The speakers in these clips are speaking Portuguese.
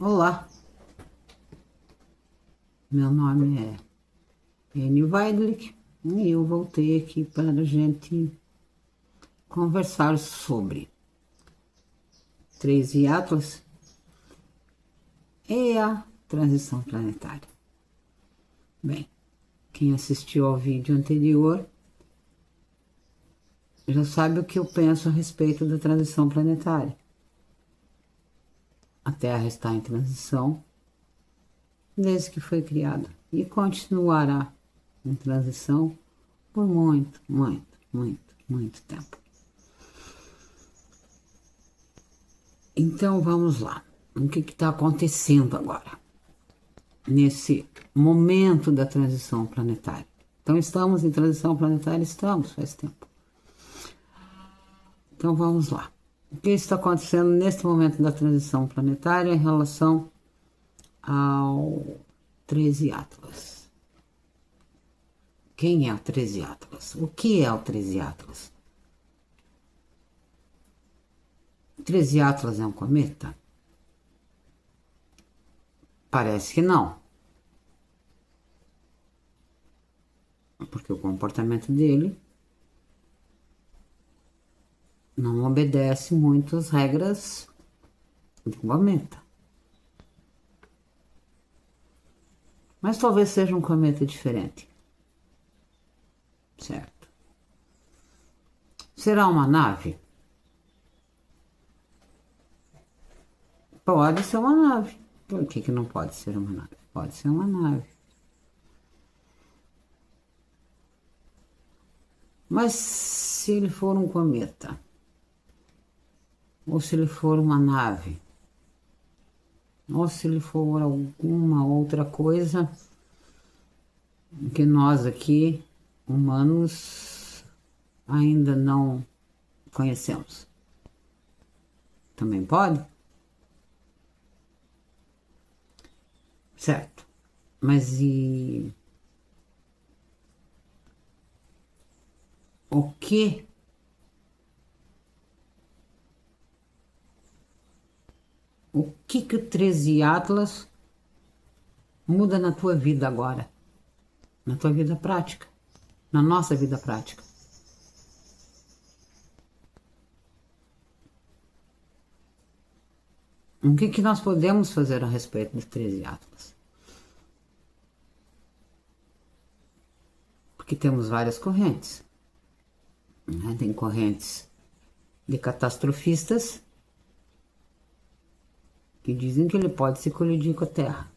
Olá, meu nome é Anne Weidlich e eu voltei aqui para a gente conversar sobre 13 Atlas e a transição planetária. Bem, quem assistiu ao vídeo anterior já sabe o que eu penso a respeito da transição planetária. A Terra está em transição desde que foi criada e continuará em transição por muito tempo. Então vamos lá. O que está acontecendo agora? Nesse momento da transição planetária. Então estamos em transição planetária? Estamos, faz tempo. Então vamos lá. O que está acontecendo neste momento da transição planetária em relação ao 13 Atlas? Quem é o 13 Atlas? O que é o 13 Atlas? O 13 Atlas é um cometa? Parece que não. Porque o comportamento dele não obedece muito às regras do cometa. Mas talvez seja um cometa diferente. Certo. Será uma nave? Pode ser uma nave. Por que não pode ser uma nave? Pode ser uma nave. Mas se ele for um cometa, ou se ele for uma nave, ou se ele for alguma outra coisa que nós aqui, humanos, ainda não conhecemos. Também pode? Certo. Mas e o que o 13 Atlas muda na tua vida agora? Na tua vida prática? Na nossa vida prática? O que nós podemos fazer a respeito dos 13 Atlas? Porque temos várias correntes. Tem correntes de catastrofistas que dizem que ele pode se colidir com a Terra.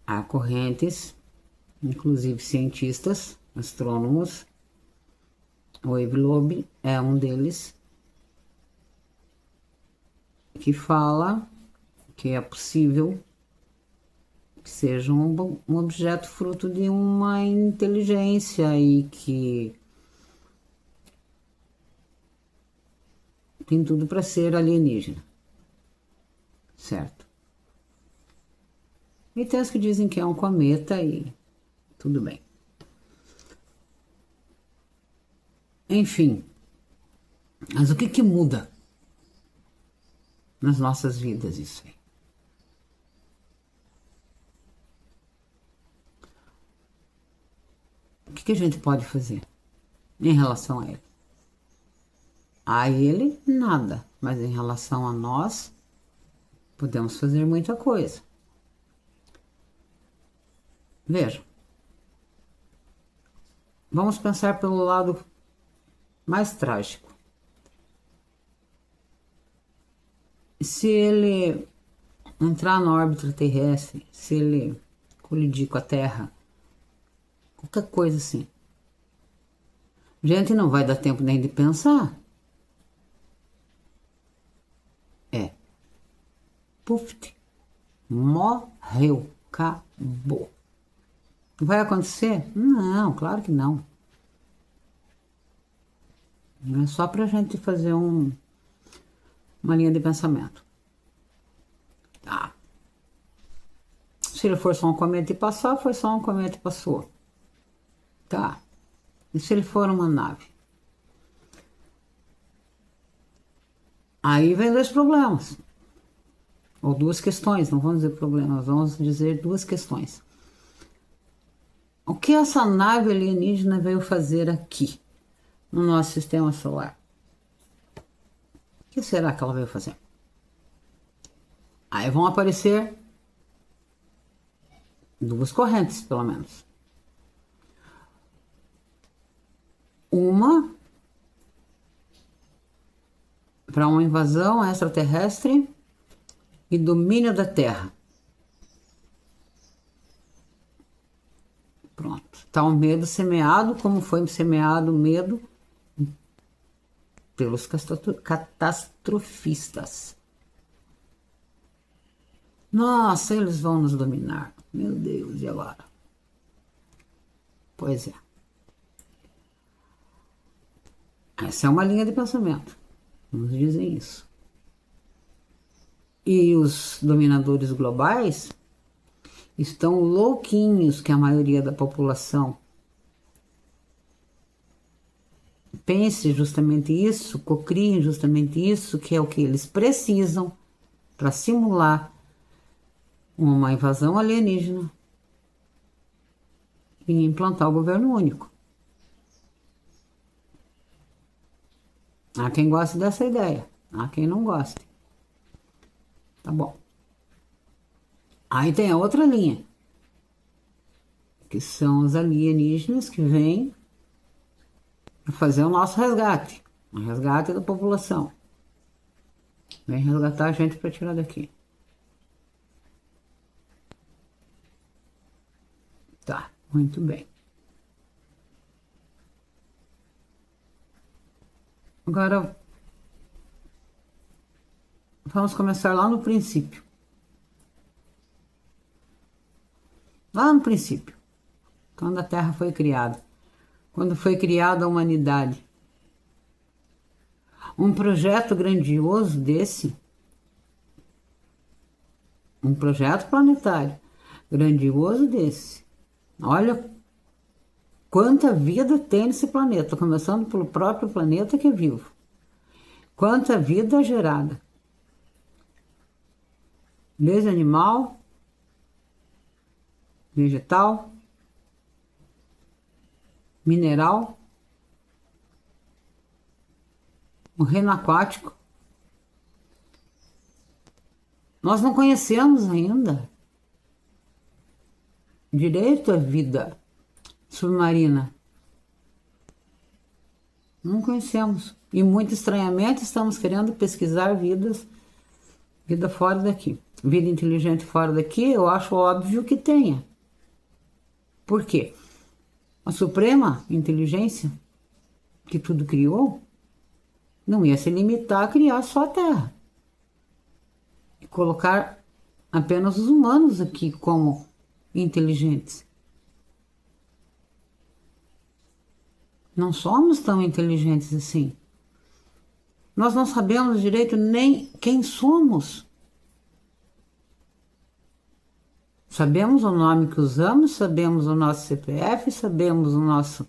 Há correntes, inclusive cientistas, astrônomos, o Avi Loeb é um deles, que fala que é possível que seja um objeto fruto de uma inteligência e que tem tudo para ser alienígena, certo? E tem os que dizem que é um cometa e tudo bem. Enfim, mas o que muda nas nossas vidas isso aí? O que a gente pode fazer em relação a ele? A ele, nada, mas em relação a nós, podemos fazer muita coisa. Veja, vamos pensar pelo lado mais trágico. Se ele entrar na órbita terrestre, se ele colidir com a Terra, qualquer coisa assim, gente, não vai dar tempo nem de pensar. Puf, morreu, acabou. Vai acontecer? Não, claro que não. É só pra gente fazer uma linha de pensamento. Tá. Se ele for só um cometa e passar, foi só um cometa e passou. Tá. E se ele for uma nave? Aí vem dois problemas, ou duas questões, não vamos dizer problemas, vamos dizer duas questões. O que essa nave alienígena veio fazer aqui, no nosso sistema solar? O que será que ela veio fazer? Aí vão aparecer duas correntes, pelo menos. Uma para uma invasão extraterrestre e domínio da Terra. Pronto. Está um medo semeado, como foi semeado o medo pelos catastrofistas. Nossa, eles vão nos dominar. Meu Deus, e agora? Pois é. Essa é uma linha de pensamento. Nos dizem isso. E os dominadores globais estão louquinhos que a maioria da população pense justamente isso, cocriem justamente isso, que é o que eles precisam para simular uma invasão alienígena e implantar o governo único. Há quem goste dessa ideia, há quem não goste. Tá bom. Aí tem a outra linha, que são os alienígenas que vêm para fazer o nosso resgate, o resgate da população. Vem resgatar a gente para tirar daqui. Tá, muito bem. Agora, vamos começar lá no princípio. Lá no princípio, quando a Terra foi criada, quando foi criada a humanidade. Um projeto grandioso desse, um projeto planetário grandioso desse. Olha quanta vida tem nesse planeta, começando pelo próprio planeta que é vivo. Quanta vida é gerada. Desde animal, vegetal, mineral, o reino aquático. Nós não conhecemos ainda direito à vida submarina. Não conhecemos. E muito estranhamente estamos querendo pesquisar vida fora daqui. Vida inteligente fora daqui, eu acho óbvio que tenha. Por quê? A suprema inteligência que tudo criou não ia se limitar a criar só a Terra. E colocar apenas os humanos aqui como inteligentes. Não somos tão inteligentes assim. Nós não sabemos direito nem quem somos. Sabemos o nome que usamos, sabemos o nosso CPF, sabemos o nosso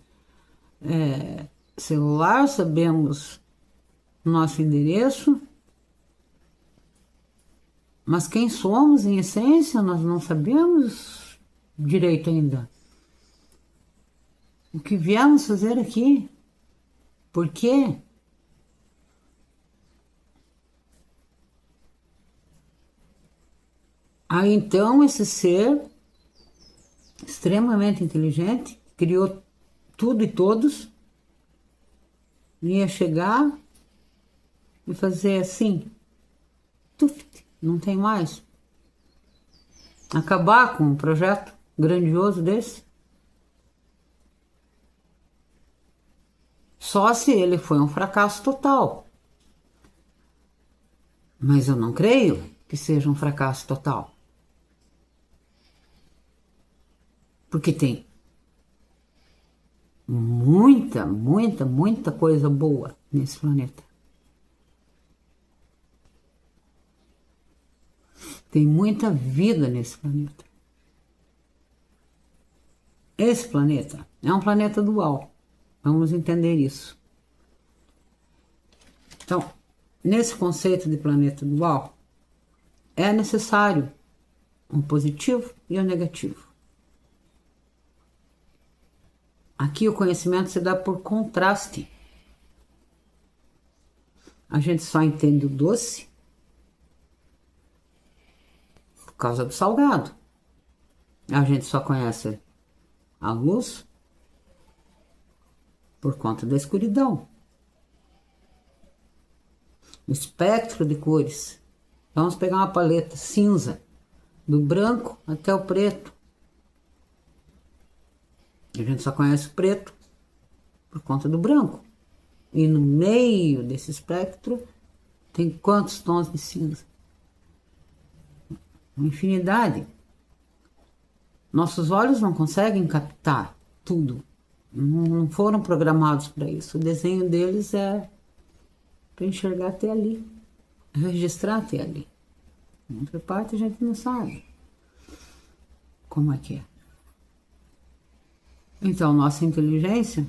celular, sabemos o nosso endereço. Mas quem somos, em essência, nós não sabemos direito ainda. O que viemos fazer aqui? Por quê? Aí então esse ser extremamente inteligente, criou tudo e todos, ia chegar e fazer assim, tuft, não tem mais. Acabar com um projeto grandioso desse. Só se ele foi um fracasso total. Mas eu não creio que seja um fracasso total. Porque tem muita, muita, muita coisa boa nesse planeta. Tem muita vida nesse planeta. Esse planeta é um planeta dual. Vamos entender isso. Então, nesse conceito de planeta dual, é necessário um positivo e um negativo. Aqui o conhecimento se dá por contraste. A gente só entende o doce por causa do salgado. A gente só conhece a luz por conta da escuridão. O espectro de cores. Vamos pegar uma paleta cinza, do branco até o preto. A gente só conhece o preto por conta do branco. E no meio desse espectro tem quantos tons de cinza? Uma infinidade. Nossos olhos não conseguem captar tudo. Não foram programados para isso. O desenho deles é para enxergar até ali, registrar até ali. Outra parte a gente não sabe como é que é. Então, nossa inteligência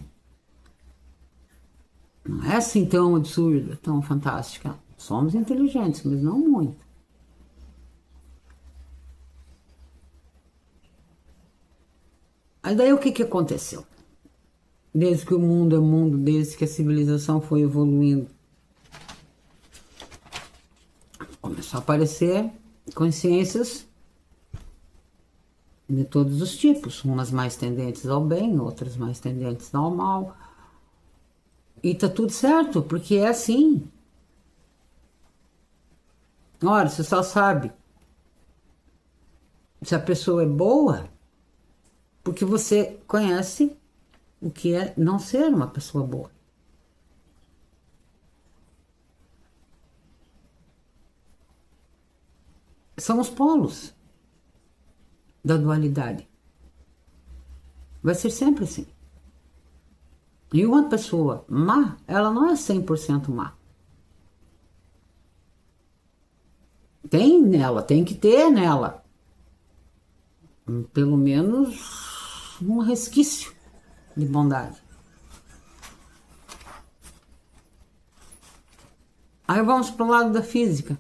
não é assim tão absurda, tão fantástica. Somos inteligentes, mas não muito. Aí daí o que aconteceu? Desde que o mundo é mundo, desde que a civilização foi evoluindo, começou a aparecer consciências de todos os tipos, umas mais tendentes ao bem, outras mais tendentes ao mal. E tá tudo certo, porque é assim. Ora, você só sabe se a pessoa é boa porque você conhece o que é não ser uma pessoa boa. São os polos da dualidade. Vai ser sempre assim. E uma pessoa má, ela não é 100% má. Tem nela, tem que ter nela, pelo menos um resquício de bondade. Aí vamos para o lado da física.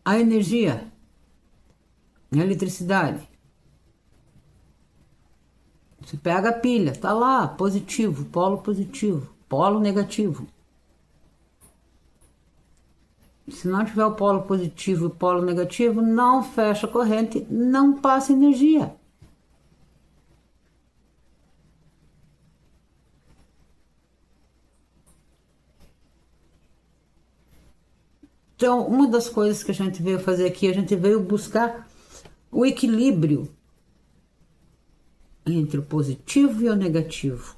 A energia, a eletricidade. Você pega a pilha, tá lá, positivo, polo negativo. Se não tiver o polo positivo e o polo negativo, não fecha a corrente, não passa energia. Então, uma das coisas que a gente veio fazer aqui, a gente veio buscar o equilíbrio entre o positivo e o negativo.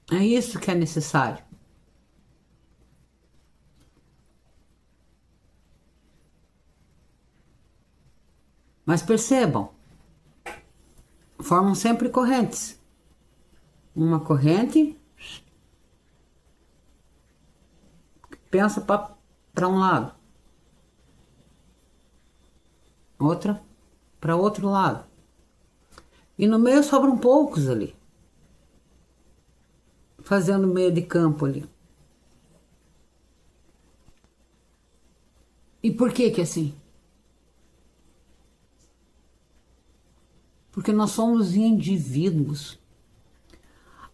É isso que é necessário. Mas percebam, formam sempre correntes. Uma corrente pensa para um lado, outra para outro lado. E no meio sobram poucos ali, fazendo meio de campo ali. E por que é assim? Porque nós somos indivíduos.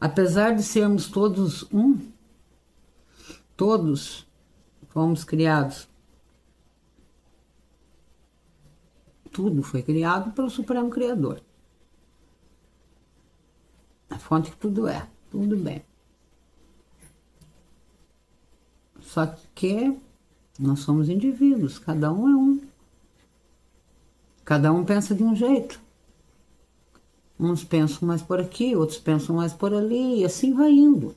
Apesar de sermos todos um, todos fomos criados. Tudo foi criado pelo Supremo Criador. A fonte que tudo é, tudo bem. Só que nós somos indivíduos, cada um é um. Cada um pensa de um jeito. Uns pensam mais por aqui, outros pensam mais por ali, e assim vai indo.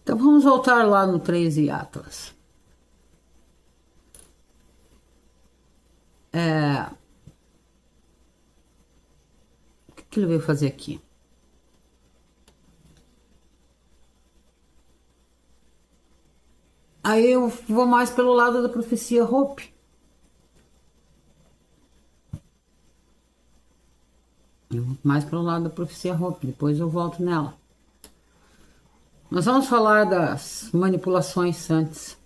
Então vamos voltar lá no 3 e Atlas. O que ele veio fazer aqui? Aí eu vou mais pelo lado da profecia Hope. Eu vou mais para o lado da profecia Hope, depois eu volto nela. Nós vamos falar das manipulações antes.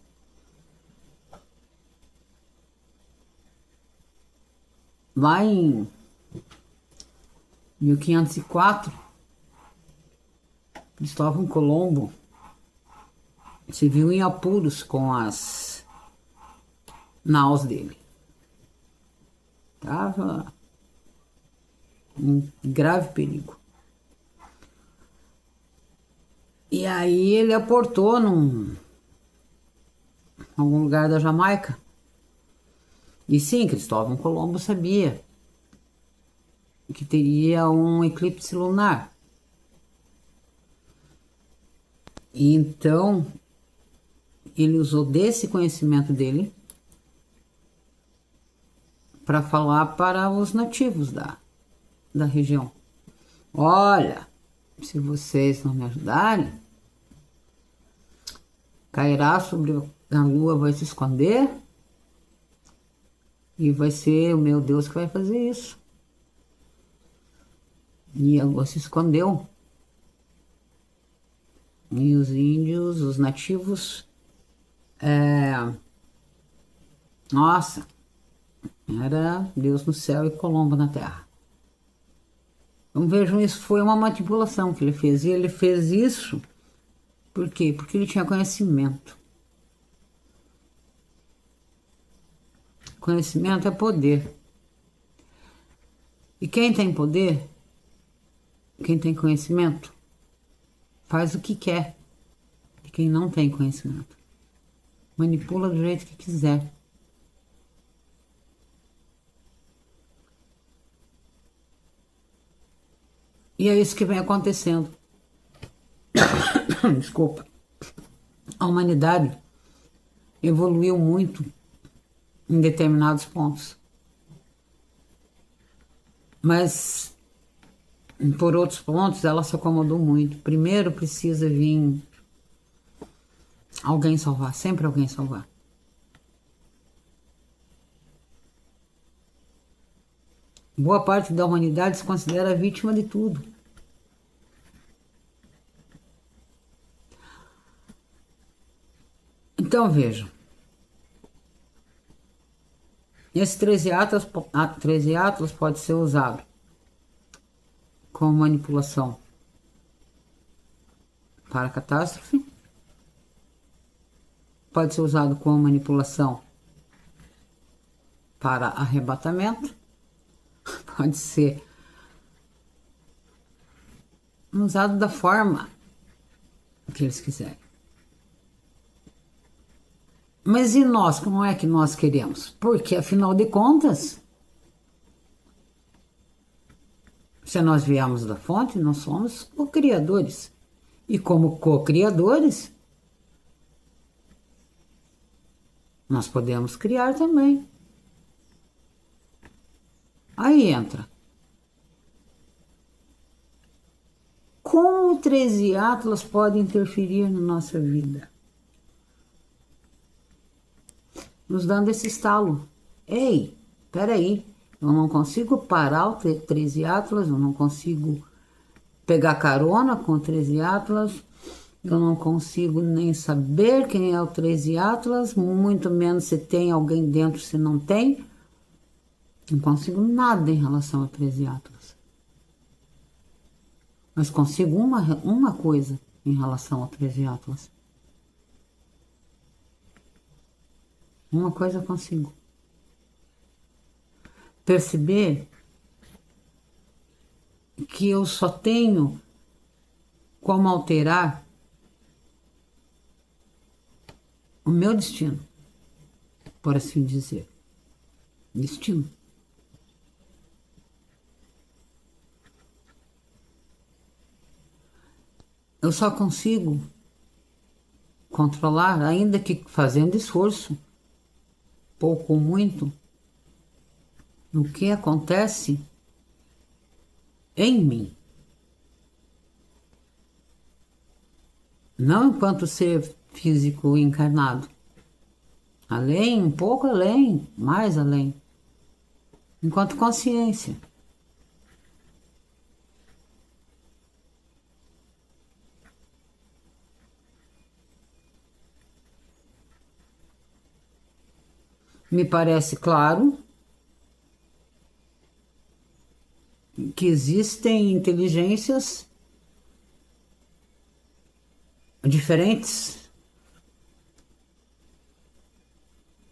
Lá em 1504, Cristóvão Colombo se viu em apuros com as naus dele. Estava em grave perigo. E aí ele aportou algum lugar da Jamaica. E sim, Cristóvão Colombo sabia que teria um eclipse lunar. E então ele usou desse conhecimento dele para falar para os nativos da região. Olha, se vocês não me ajudarem, cairá sobre a lua, vai se esconder e vai ser o meu Deus que vai fazer isso. E a lua se escondeu. E os índios, os nativos, nossa, era Deus no céu e Colombo na terra. Então vejam, isso foi uma manipulação que ele fez. E ele fez isso, por quê? Porque ele tinha conhecimento. Conhecimento é poder. E quem tem poder, quem tem conhecimento, faz o que quer. E quem não tem conhecimento, manipula do jeito que quiser. E é isso que vem acontecendo. Desculpa. A humanidade evoluiu muito em determinados pontos. Mas por outros pontos ela se acomodou muito. Primeiro precisa vir alguém salvar, sempre alguém salvar. Boa parte da humanidade se considera vítima de tudo. Então vejam, esse 13 Atlas pode ser usado como manipulação para catástrofe, pode ser usado como manipulação para arrebatamento, pode ser usado da forma que eles quiserem. Mas e nós, como é que nós queremos? Porque, afinal de contas, se nós viemos da fonte, nós somos co-criadores. E como co-criadores, nós podemos criar também. Aí entra. Como o 13 Atlas pode interferir na nossa vida? Nos dando esse estalo. Ei, peraí, eu não consigo parar o 13 Atlas, eu não consigo pegar carona com o 13 Atlas, eu não consigo nem saber quem é o 13 Atlas, muito menos se tem alguém dentro, se não tem. Não consigo nada em relação ao 13 Atlas. Mas consigo uma coisa em relação ao 13 Atlas. Uma coisa eu consigo. Perceber que eu só tenho como alterar o meu destino, por assim dizer. Destino. Eu só consigo controlar, ainda que fazendo esforço, pouco ou muito, no que acontece em mim. Não enquanto ser físico encarnado. Além, um pouco além, mais além. Enquanto consciência. Me parece claro que existem inteligências diferentes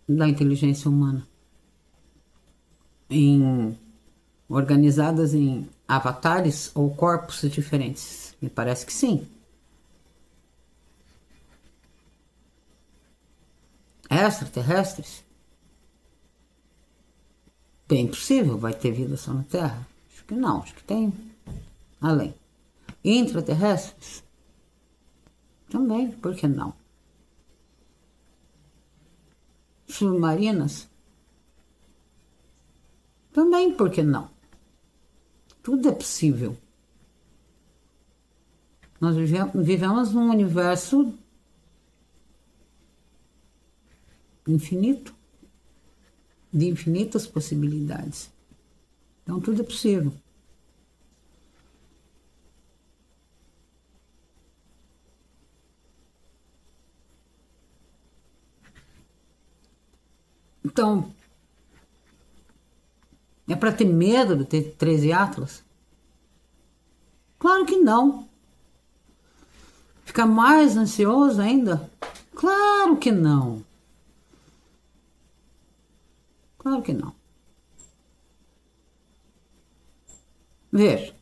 da inteligência humana, organizadas em avatares ou corpos diferentes. Me parece que sim. Extraterrestres? Bem possível, vai ter vida só na Terra? Acho que não, acho que tem além. Intraterrestres? Também, por que não? Submarinas? Também, por que não? Tudo é possível. Nós vivemos num universo infinito, de infinitas possibilidades. Então tudo é possível. Então, é para ter medo de ter 13 Atlas? Claro que não. Ficar mais ansioso ainda? Claro que não. Claro que não. Veja,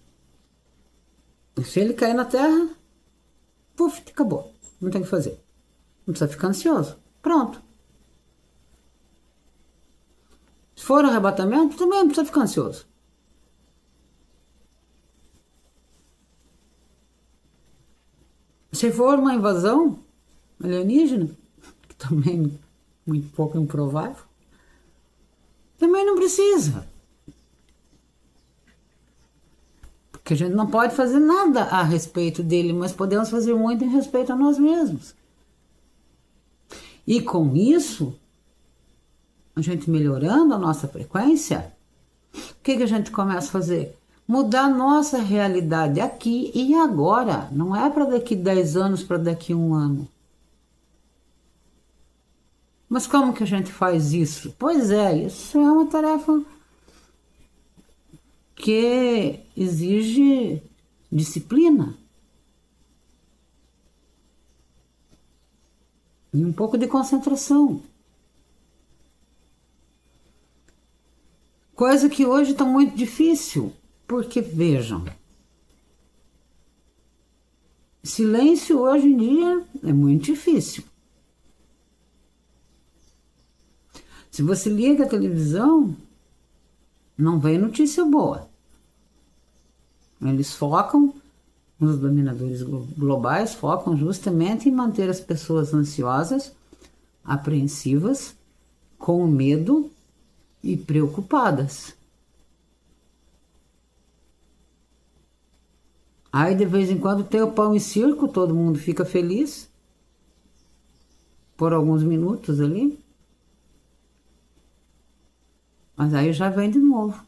se ele cair na Terra, puf, acabou. Não tem o que fazer. Não precisa ficar ansioso. Pronto. Se for arrebatamento, também não precisa ficar ansioso. Se for uma invasão alienígena, que também é muito pouco improvável, também não precisa. Porque a gente não pode fazer nada a respeito dele, mas podemos fazer muito em respeito a nós mesmos. E com isso, a gente melhorando a nossa frequência, o que a gente começa a fazer? Mudar a nossa realidade aqui e agora. Não é para daqui 10 anos, para daqui 1 ano. Mas como que a gente faz isso? Pois é, isso é uma tarefa que exige disciplina e um pouco de concentração. Coisa que hoje está muito difícil, porque vejam, silêncio hoje em dia é muito difícil. Se você liga a televisão, não vem notícia boa. Eles focam, os dominadores globais focam justamente em manter as pessoas ansiosas, apreensivas, com medo e preocupadas. Aí de vez em quando tem o pão e circo, todo mundo fica feliz por alguns minutos ali. Mas aí já vem de novo.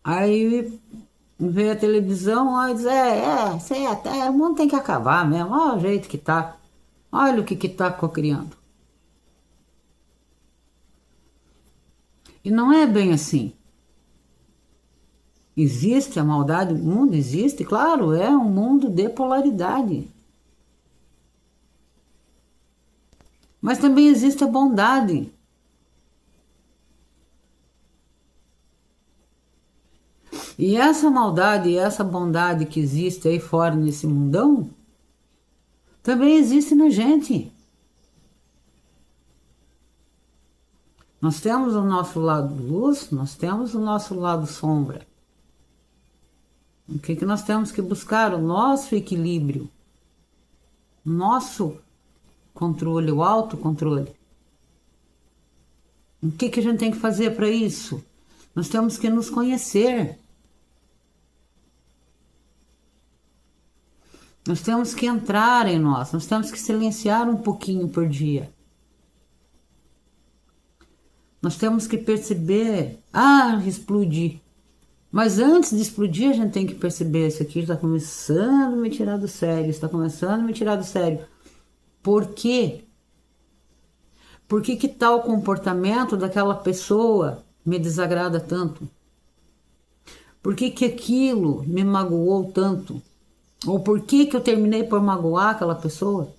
Aí vê a televisão, aí diz, o mundo tem que acabar mesmo, olha o jeito que tá. Olha o que tá cocriando. E não é bem assim. Existe a maldade, o mundo existe, claro, é um mundo de polaridade. Mas também existe a bondade. E essa maldade e essa bondade que existe aí fora nesse mundão, também existe na gente. Nós temos o nosso lado luz, nós temos o nosso lado sombra. O que nós temos que buscar? O nosso equilíbrio, o nosso controle, o autocontrole. O que a gente tem que fazer para isso? Nós temos que nos conhecer. Nós temos que entrar em nós temos que silenciar um pouquinho por dia. Nós temos que perceber, explodir. Mas antes de explodir, a gente tem que perceber: isso aqui está começando a me tirar do sério, está começando a me tirar do sério. Por quê? Por que que tal comportamento daquela pessoa me desagrada tanto? Por que que aquilo me magoou tanto? Ou por que que eu terminei por magoar aquela pessoa?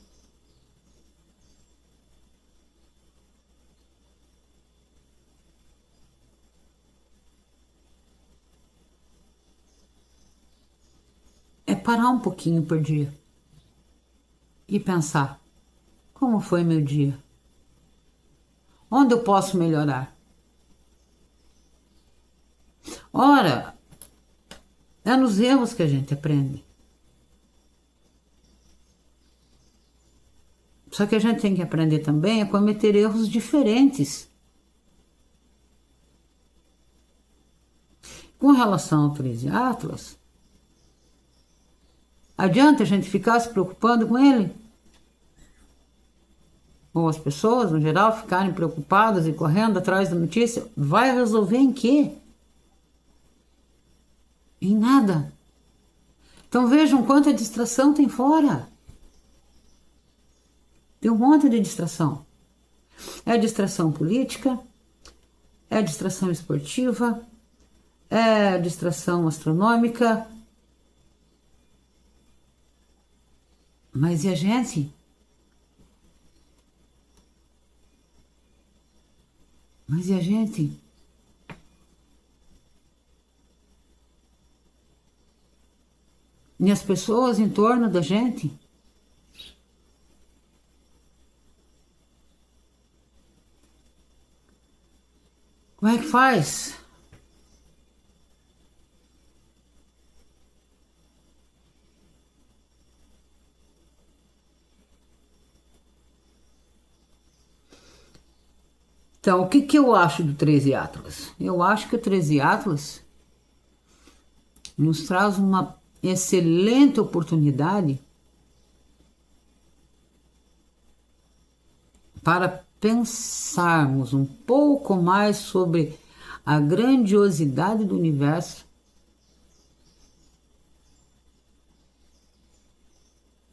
É parar um pouquinho por dia e pensar: como foi meu dia? Onde eu posso melhorar? Ora, é nos erros que a gente aprende. Só que a gente tem que aprender também a cometer erros diferentes. Com relação ao 13 Atlas, adianta a gente ficar se preocupando com ele? Ou as pessoas, no geral, ficarem preocupadas e correndo atrás da notícia? Vai resolver em quê? Em nada. Então vejam quanta distração tem fora. Tem um monte de distração. É distração política, é distração esportiva, é distração astronômica. Mas e a gente? Mas e a gente? E as pessoas em torno da gente? Como é que faz? Então, o que que eu acho do 13 Atlas? Eu acho que o 13 Atlas nos traz uma excelente oportunidade para pensarmos um pouco mais sobre a grandiosidade do universo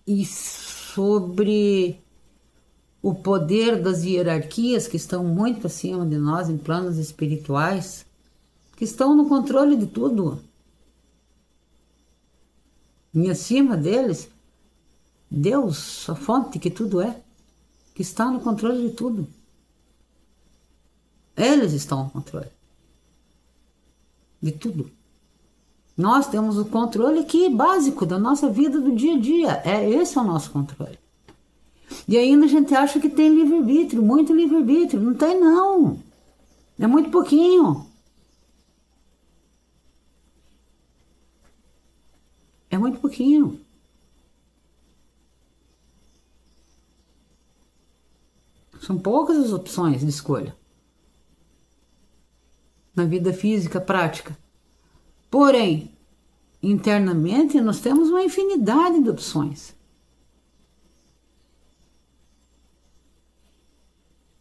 e sobre o poder das hierarquias que estão muito acima de nós em planos espirituais, que estão no controle de tudo. E acima deles, Deus, a fonte que tudo é, que está no controle de tudo. Eles estão no controle de tudo. Nós temos o controle aqui básico da nossa vida do dia a dia. Esse é o nosso controle. E ainda a gente acha que tem livre-arbítrio, muito livre-arbítrio. Não tem, não. É muito pouquinho. É muito pouquinho. São poucas as opções de escolha na vida física prática. Porém, internamente nós temos uma infinidade de opções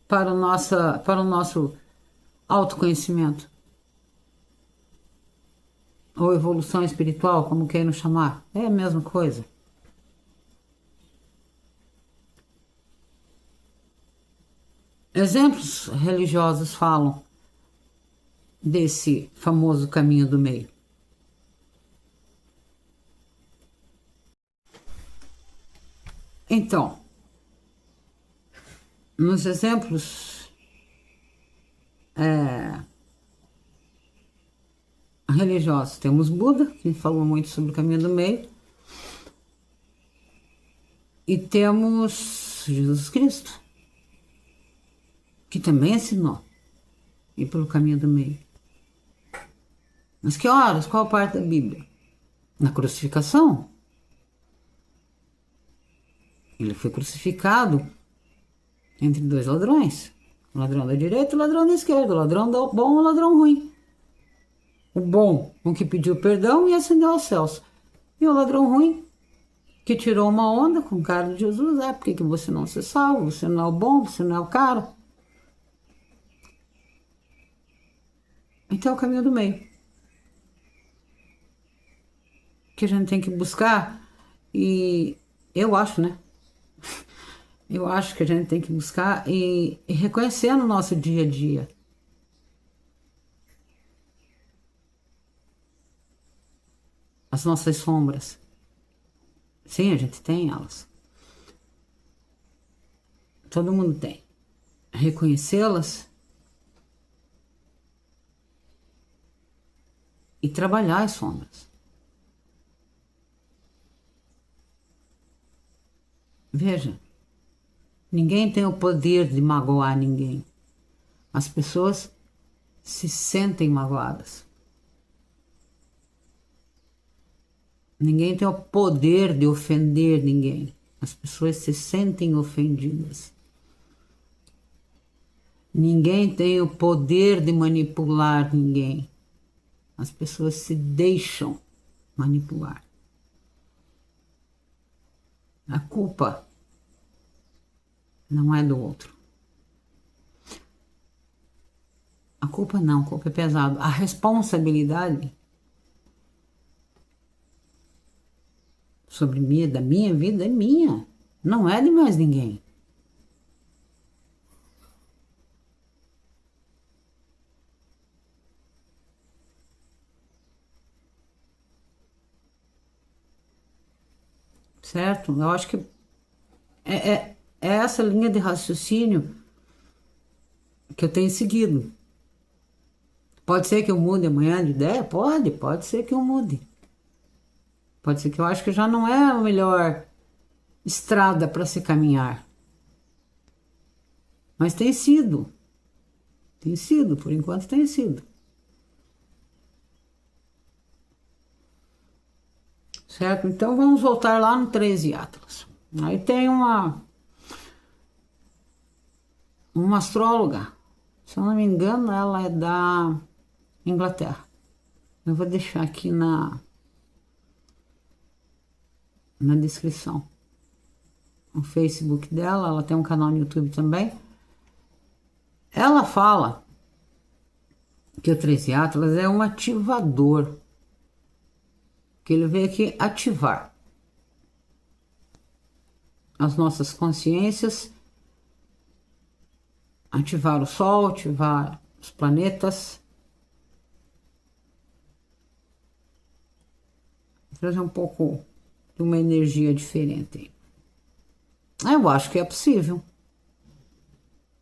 para o nosso autoconhecimento ou evolução espiritual, como queiram chamar. É a mesma coisa. Exemplos religiosos falam desse famoso caminho do meio. Então, nos exemplos religiosos, temos Buda, que falou muito sobre o caminho do meio, e temos Jesus Cristo, que também ensinou ir pelo caminho do meio. Mas que horas? Qual parte da Bíblia? Na crucificação. Ele foi crucificado entre dois ladrões. O ladrão da direita e o ladrão da esquerda. O ladrão bom e o ladrão ruim. O bom, o que pediu perdão e ascendeu aos céus. E o ladrão ruim, que tirou uma onda com o cara de Jesus. Por que você não se salva? Você não é o bom, você não é o cara. Então é o caminho do meio. que a gente tem que buscar, e eu acho, né? Eu acho que a gente tem que buscar e reconhecer no nosso dia a dia. As nossas sombras. Sim, a gente tem elas. Todo mundo tem. Reconhecê-las e trabalhar as sombras. Veja, ninguém tem o poder de magoar ninguém. As pessoas se sentem magoadas. Ninguém tem o poder de ofender ninguém. As pessoas se sentem ofendidas. Ninguém tem o poder de manipular ninguém. As pessoas se deixam manipular. A culpa não é do outro. A culpa não, a culpa é pesado. A responsabilidade sobre mim, da minha vida, é minha. Não é de mais ninguém. Certo? Eu acho que é essa linha de raciocínio que eu tenho seguido. Pode ser que eu mude amanhã de ideia? Pode ser que eu mude. Pode ser que eu acho que já não é a melhor estrada para se caminhar. Mas tem sido. Tem sido, por enquanto tem sido. Certo? Então vamos voltar lá no 13 Atlas. Aí tem uma astróloga, se eu não me engano, ela é da Inglaterra. Eu vou deixar aqui na descrição o Facebook dela, ela tem um canal no YouTube também. Ela fala que o 13 Atlas é um ativador, que ele veio aqui ativar as nossas consciências, ativar o Sol, ativar os planetas, trazer um pouco de uma energia diferente. Eu acho que é possível.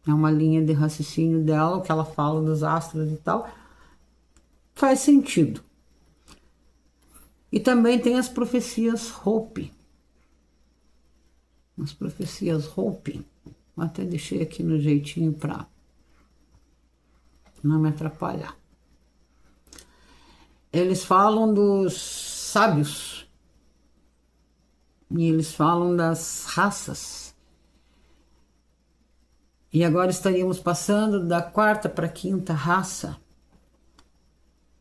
É uma linha de raciocínio dela, o que ela fala dos astros e tal, faz sentido. E também tem as profecias Hopi. As profecias Hopi. Até deixei aqui no jeitinho para não me atrapalhar. Eles falam dos sábios. E eles falam das raças. E agora estaríamos passando da quarta para a quinta raça.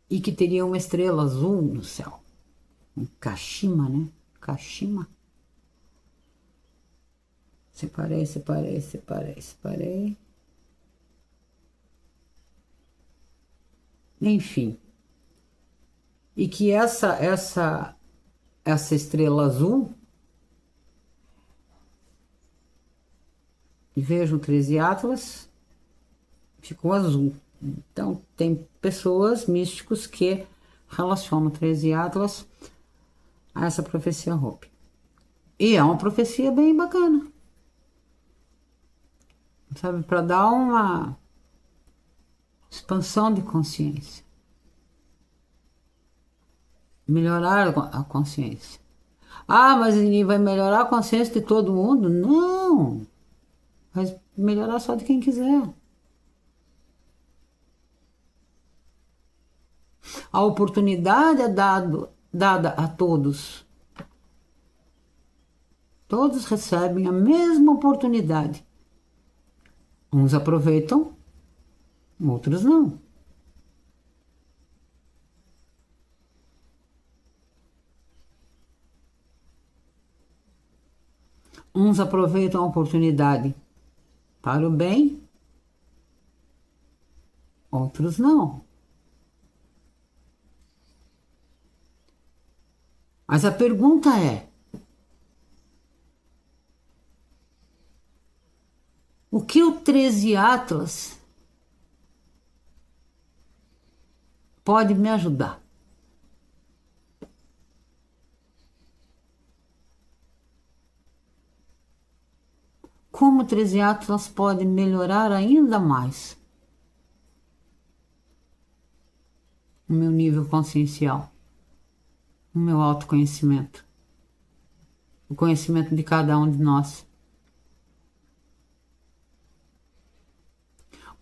E que teria uma estrela azul no céu. Um Kashima, né? Kashima. Separei. Enfim. E que essa estrela azul, veja o 13 Atlas, ficou azul. Então, tem pessoas, místicos, que relacionam o 13 Atlas a essa profecia Hopi. E é uma profecia bem bacana. Sabe, para dar uma expansão de consciência. Melhorar a consciência. Ah, mas ele vai melhorar a consciência de todo mundo? Não! Vai melhorar só de quem quiser. A oportunidade é dada a todos. Todos recebem a mesma oportunidade. Uns aproveitam, outros não. Uns aproveitam a oportunidade para o bem, outros não. Mas a pergunta é: o que o 13 Atlas pode me ajudar? Como o 13 Atlas pode melhorar ainda mais o meu nível consciencial, o meu autoconhecimento, o conhecimento de cada um de nós?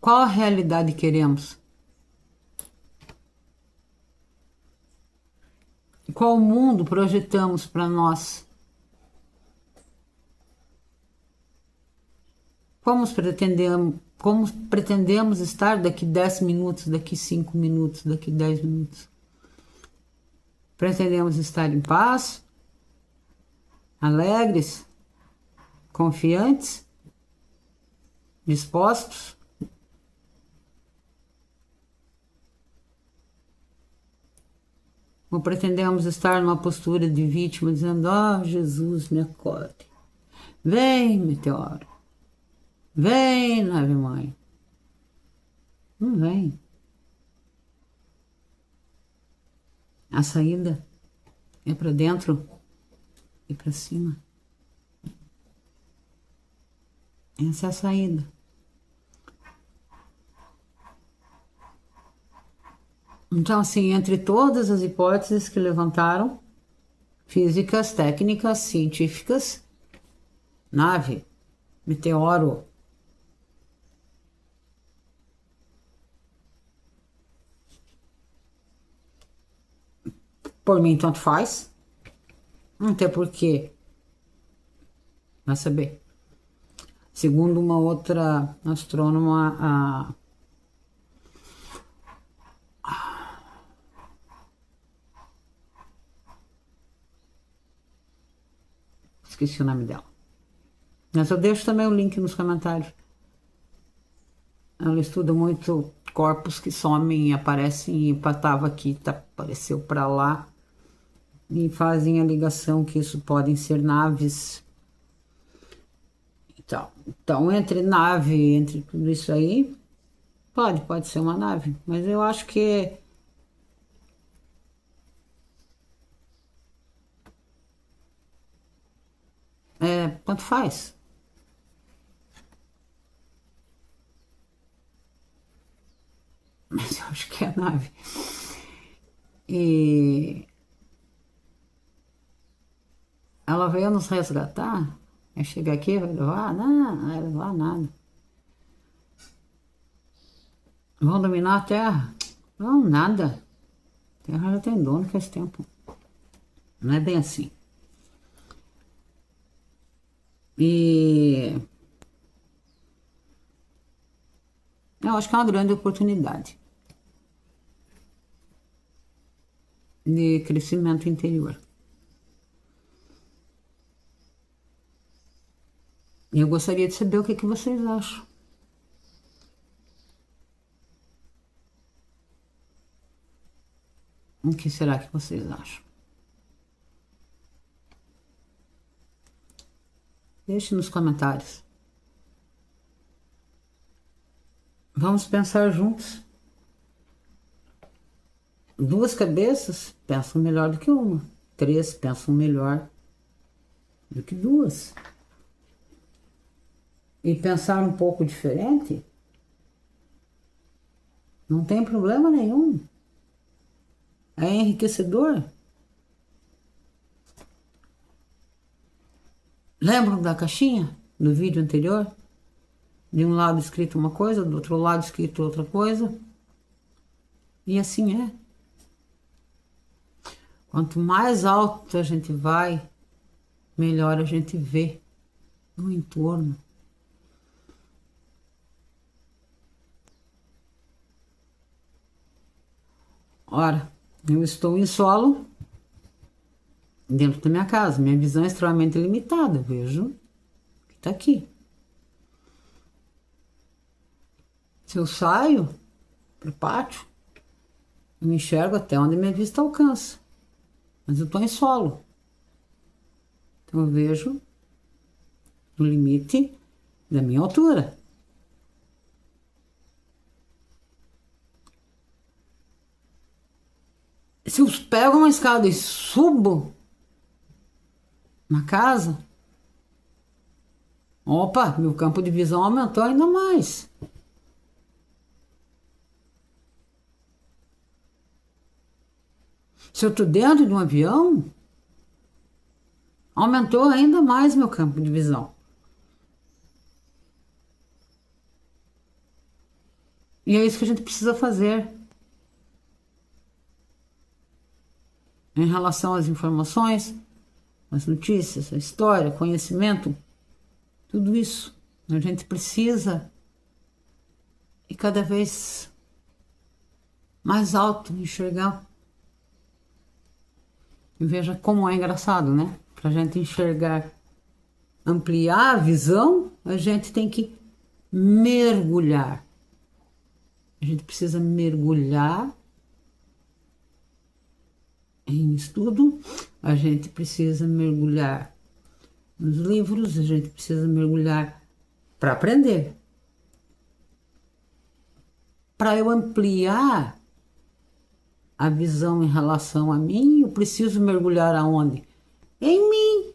Qual a realidade queremos? Qual mundo projetamos para nós? Como pretendemos estar daqui 10 minutos, daqui 5 minutos, daqui 10 minutos? Pretendemos estar em paz, alegres, confiantes, dispostos? Ou pretendemos estar numa postura de vítima, dizendo: ah, Jesus, me acorde. Vem, meteoro. Vem, nave-mãe. Não vem. A saída é para dentro e para cima. Essa é a saída. Então, assim, entre todas as hipóteses que levantaram, físicas, técnicas, científicas, nave, meteoro, por mim tanto faz, não tem porquê, vai saber. Segundo uma outra astrônoma, esqueci o nome dela, mas eu deixo também o link nos comentários. Ela estuda muito corpos que somem e aparecem, e estava aqui, apareceu para lá, e fazem a ligação que isso podem ser naves. Então, entre nave, entre tudo isso aí, pode ser uma nave, mas eu acho que tanto faz. Mas eu acho que é nave. E ela veio nos resgatar. Vai chegar aqui, vai levar? Não vai levar nada. Vão dominar a Terra? Não, nada. A Terra já tem dono faz tempo. Não é bem assim. E eu acho que é uma grande oportunidade de crescimento interior. E eu gostaria de saber o que vocês acham. O que será que vocês acham? Deixe nos comentários. Vamos pensar juntos. Duas cabeças pensam melhor do que uma. 3 pensam melhor do que 2. E pensar um pouco diferente não tem problema nenhum. É enriquecedor. Lembram da caixinha do vídeo anterior? De um lado escrito uma coisa, do outro lado escrito outra coisa. E assim é. Quanto mais alto a gente vai, melhor a gente vê no entorno. Ora, eu estou em solo dentro da minha casa. Minha visão é extremamente limitada. Eu vejo que está aqui. Se eu saio para o pátio, eu enxergo até onde minha vista alcança. mas eu estou em solo. Então eu vejo no limite da minha altura. Se eu pego uma escada e subo na casa, opa, meu campo de visão aumentou ainda mais. Se eu estou dentro de um avião, aumentou ainda mais meu campo de visão. E é isso que a gente precisa fazer em relação às informações, às notícias, à história, conhecimento, tudo isso. A gente precisa ir cada vez mais alto, enxergar. E veja como é engraçado, né? Para a gente enxergar, ampliar a visão, a gente tem que mergulhar. A gente precisa mergulhar em estudo, a gente precisa mergulhar nos livros, a gente precisa mergulhar para aprender. Para eu ampliar a visão em relação a mim, eu preciso mergulhar aonde? Em mim.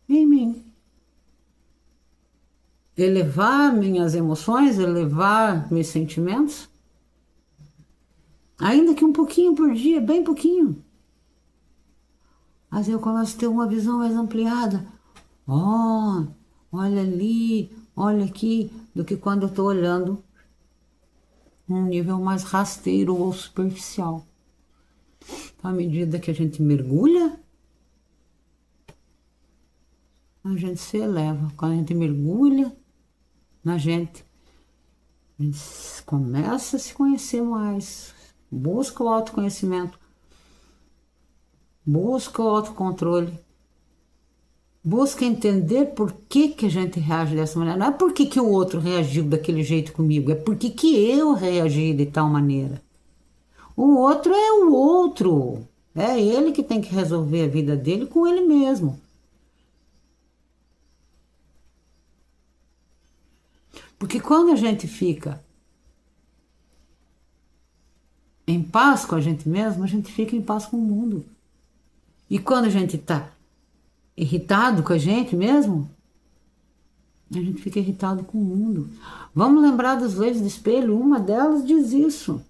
Em mim. Elevar minhas emoções, elevar meus sentimentos, ainda que um pouquinho por dia, bem pouquinho. Mas eu começo a ter uma visão mais ampliada. Oh, olha ali, olha aqui, do que quando eu estou olhando num nível mais rasteiro ou superficial. À medida que a gente mergulha, a gente se eleva. Quando a gente mergulha na gente, a gente começa a se conhecer mais, busca o autoconhecimento, busca o autocontrole, busca entender por que a gente reage dessa maneira. Não é por que o outro reagiu daquele jeito comigo, é por que eu reagi de tal maneira. O outro é o outro, é ele que tem que resolver a vida dele com ele mesmo. Porque quando a gente fica em paz com a gente mesmo, a gente fica em paz com o mundo. E quando a gente está irritado com a gente mesmo, a gente fica irritado com o mundo. Vamos lembrar das leis do espelho, uma delas diz isso.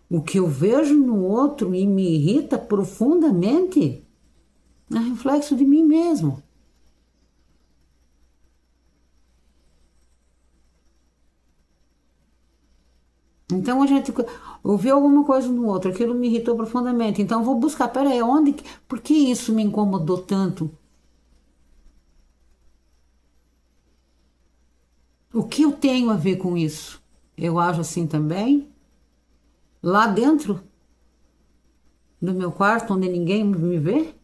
O que eu vejo no outro e me irrita profundamente é reflexo de mim mesmo. Então a gente ouviu alguma coisa no outro, aquilo me irritou profundamente. Então eu vou buscar, peraí, por que isso me incomodou tanto? O que eu tenho a ver com isso? Eu ajo assim também? Lá dentro do meu quarto, onde ninguém me vê?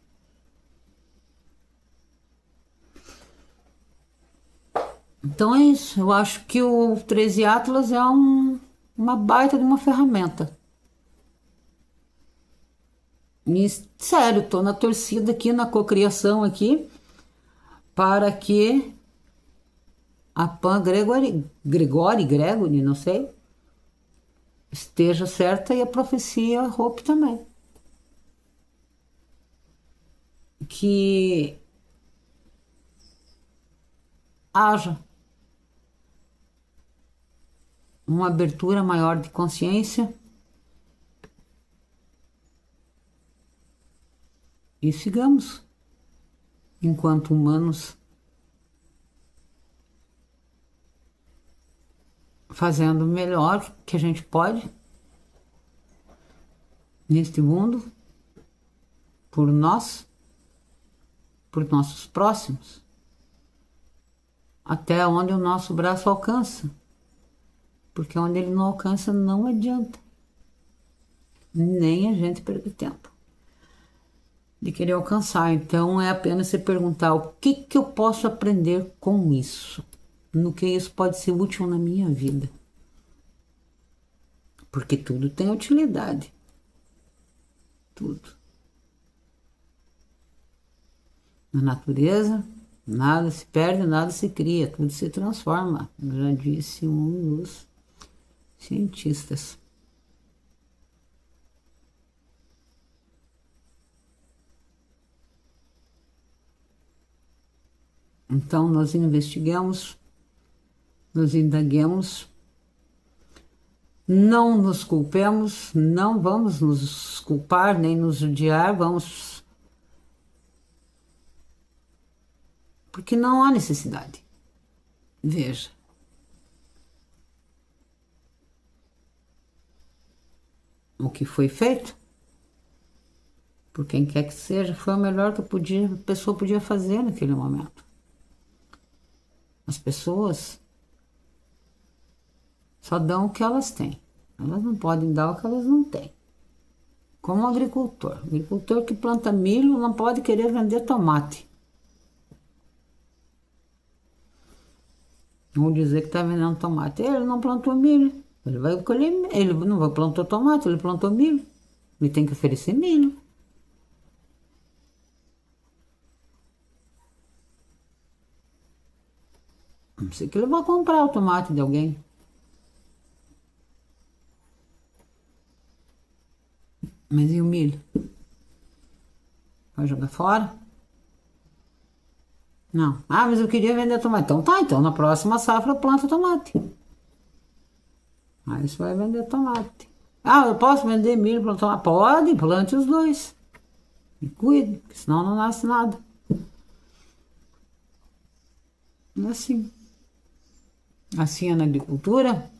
Então é isso. Eu acho que o 13 Atlas é uma baita de uma ferramenta. E, sério, estou na torcida aqui, na cocriação aqui, para que a Pan Gregory, não sei, esteja certa e a profecia Hope também. Que haja uma abertura maior de consciência e sigamos, enquanto humanos, fazendo o melhor que a gente pode neste mundo, por nós, por nossos próximos, até onde o nosso braço alcança. Porque onde ele não alcança não adianta. Nem a gente perder tempo de querer alcançar. Então é apenas se perguntar o que eu posso aprender com isso. No que isso pode ser útil na minha vida. Porque tudo tem utilidade. Tudo. Na natureza, nada se perde, nada se cria, tudo se transforma. Já disse um dos cientistas. Então, nós investigamos, nós indaguemos, não nos culpemos, não vamos nos culpar, nem nos judiar, vamos... Porque não há necessidade. Veja. O que foi feito, por quem quer que seja, foi o melhor que a pessoa podia fazer naquele momento. As pessoas só dão o que elas têm. Elas não podem dar o que elas não têm. Como o agricultor. O agricultor que planta milho não pode querer vender tomate. Vão dizer que está vendendo tomate. Ele não plantou milho. Ele vai colher, ele não vai plantar tomate, ele plantou milho. Ele tem que oferecer milho. Não sei que ele vai comprar o tomate de alguém. Mas e o milho? Vai jogar fora? Não. Ah, mas eu queria vender tomate. Então tá, então na próxima safra planta tomate. Aí você vai vender tomate. Ah, eu posso vender milho e plantar tomate? Pode, plante os dois. E cuide, senão não nasce nada. É assim. Assim é na agricultura,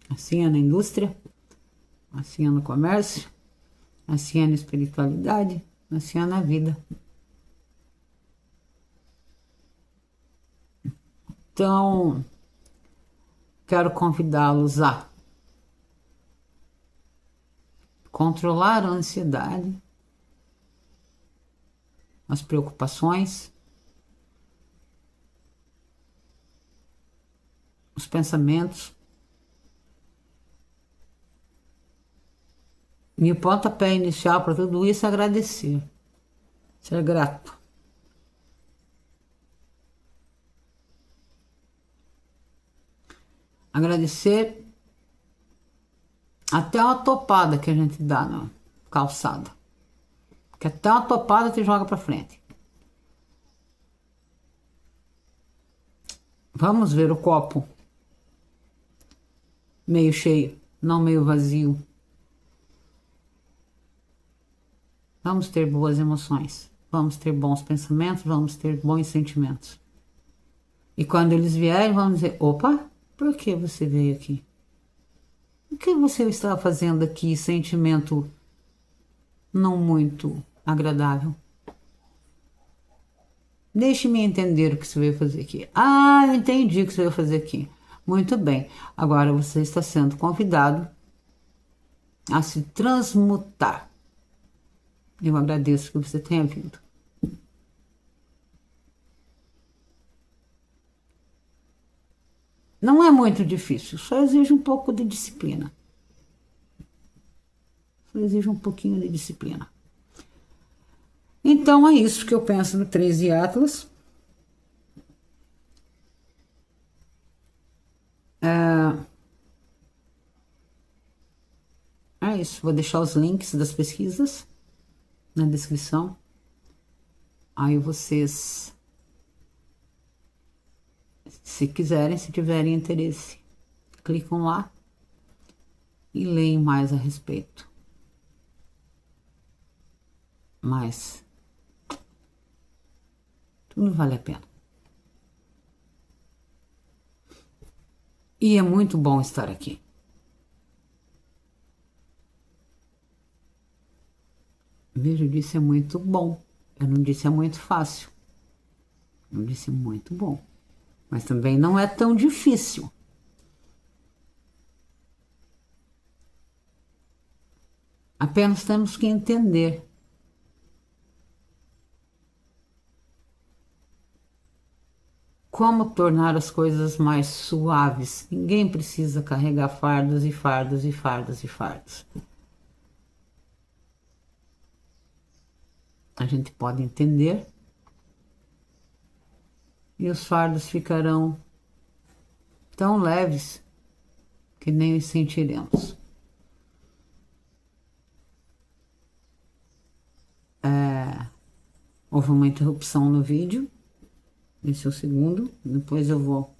assim é na indústria, assim é no comércio, assim é na espiritualidade, assim é na vida. Então, quero convidá-los a controlar a ansiedade, as preocupações, os pensamentos. E o pontapé inicial para tudo isso é agradecer, ser grato. Agradecer até uma topada que a gente dá na calçada. Que até uma topada te joga para frente. Vamos ver o copo meio cheio, não meio vazio. Vamos ter boas emoções, vamos ter bons pensamentos, vamos ter bons sentimentos. E quando eles vierem, vamos dizer: opa, por que você veio aqui? O que você está fazendo aqui, sentimento não muito agradável? Deixe-me entender o que você veio fazer aqui. Ah, eu entendi o que você veio fazer aqui. Muito bem, agora você está sendo convidado a se transmutar. Eu agradeço que você tenha vindo. Não é muito difícil, só exige um pouco de disciplina. Só exige um pouquinho de disciplina. Então é isso que eu penso no 13 Atlas. É isso, vou deixar os links das pesquisas na descrição. Aí vocês, se quiserem, se tiverem interesse, clicam lá e leem mais a respeito. Mas tudo vale a pena. E é muito bom estar aqui. Veja, eu disse é muito bom. Eu não disse é muito fácil. Eu disse muito bom. Mas também não é tão difícil. Apenas temos que entender como tornar as coisas mais suaves. Ninguém precisa carregar fardos e fardos e fardos e fardos. A gente pode entender e os fardos ficarão tão leves que nem os sentiremos. Houve uma interrupção no vídeo, esse é o segundo, depois eu vou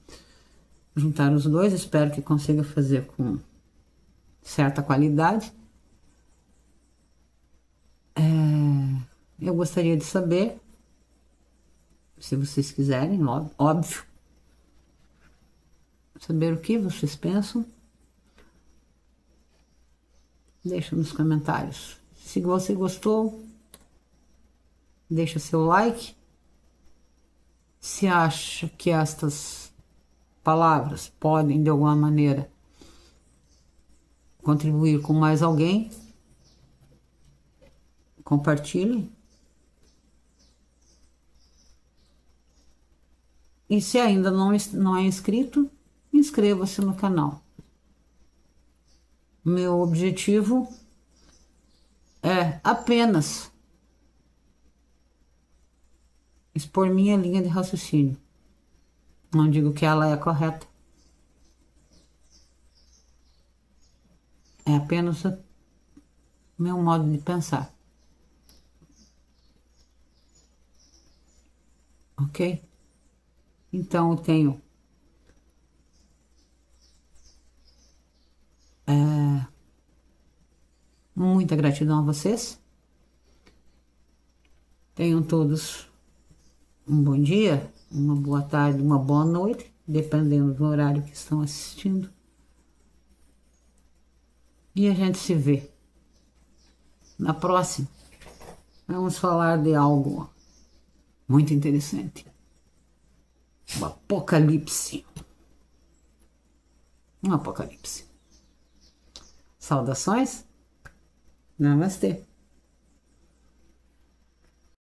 juntar os dois, espero que consiga fazer com certa qualidade. Eu gostaria de saber, se vocês quiserem, óbvio, saber o que vocês pensam. Deixa nos comentários. Se você gostou, deixa seu like. Se acha que estas palavras podem, de alguma maneira, contribuir com mais alguém, compartilhe. E se ainda não é inscrito, inscreva-se no canal. Meu objetivo é apenas expor minha linha de raciocínio. Não digo que ela é correta. É apenas o meu modo de pensar. Ok? Então eu tenho muita gratidão a vocês. Tenham todos um bom dia, uma boa tarde, uma boa noite, dependendo do horário que estão assistindo. E a gente se vê na próxima. Vamos falar de algo muito interessante. O apocalipse. Um apocalipse. Saudações. Namastê.